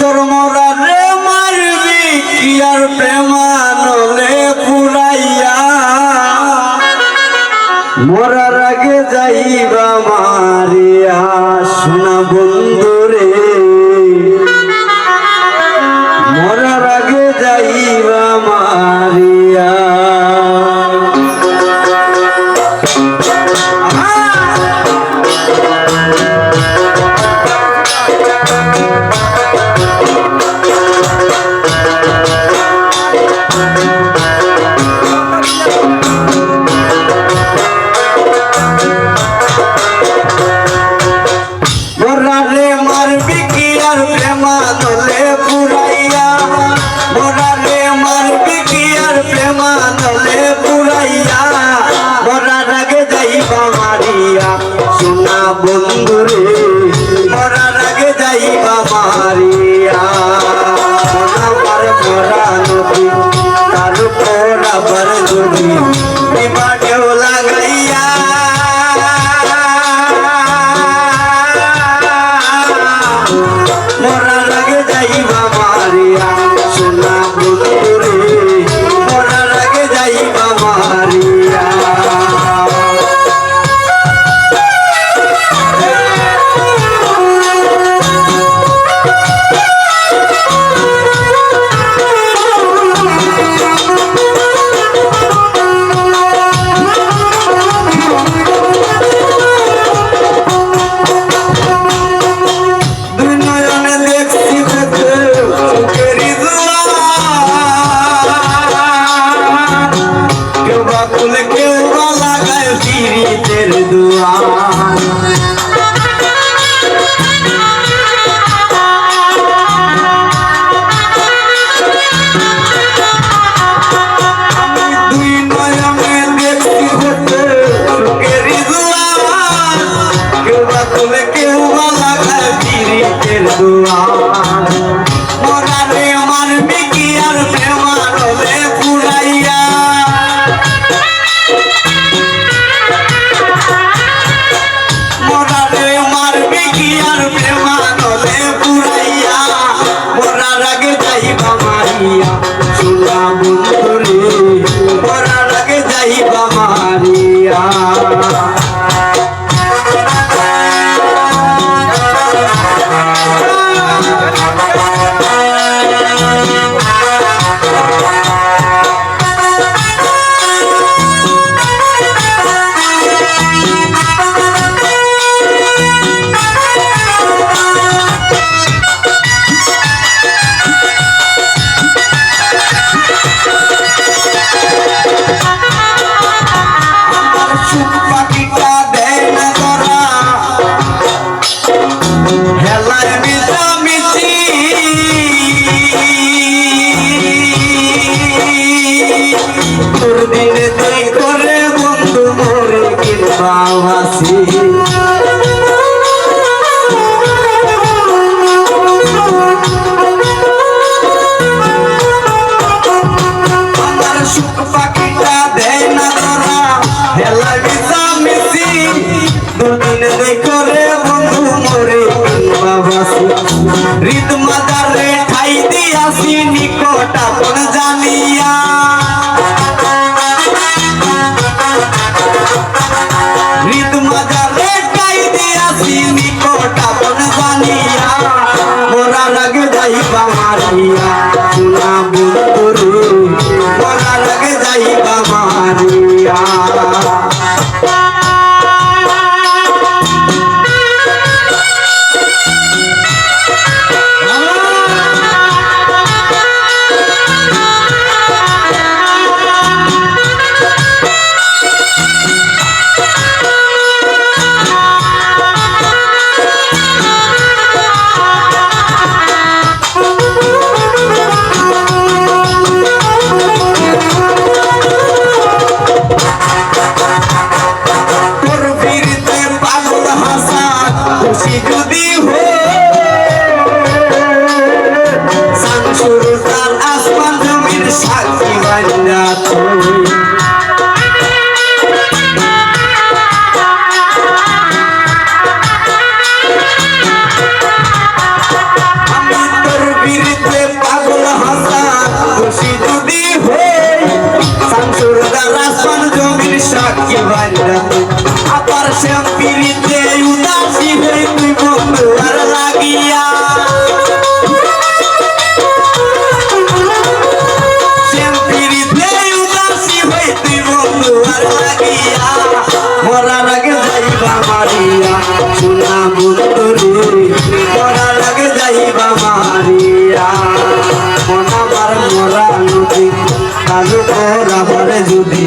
তোর মরারে মারবি কি আর প্রেমানলে পুরাইয়া মরার আগে যাইবা মারিয়া সোনা বন্ধুরে মরার আগে যাইবা মারিয়া মরারে মারবি কি আর প্রেমানলে পুরাইয়া মরারে মারবি কি আর প্রেমানলে পুরাইয়া মরার আগে যাইবা মারিয়া সোনা বন্ধুরে মরার আগে যাইবা মারিয়া আমার মরা নদী তার পর আবার যদি বিবাদেও লাগাইয়া মরার আগে যাইবা মারিয়া সোনা বন্ধুরে মরার আগে যাইবা মারিয়া মরারে মারবি কি আর প্রেমানলে পুরাইয়া মরারে মারবি কি আর প্রেমানলে পুরাইয়া মরার আগে যাইবা মারিয়া সোনা বন্ধুরে মরার আগে যাইবা মারিয়া রিত মাদারে ঠাই দিয়াছি নিকট আপন জানিয়া রিত মাদারে ঠাই দিয়াছি নিকট আপন জানিয়া মরার আগে যাইবা মারিয়া সোনা বন্ধুরে মরার আগে যাইবা মারিয়া পুরাইয়া মরার আগে যাইবা মারিয়া সোনা বন্ধুরে মরার আগে যাইবা মারিয়া মন আমার মরা নদী কাজু কর আমার যদি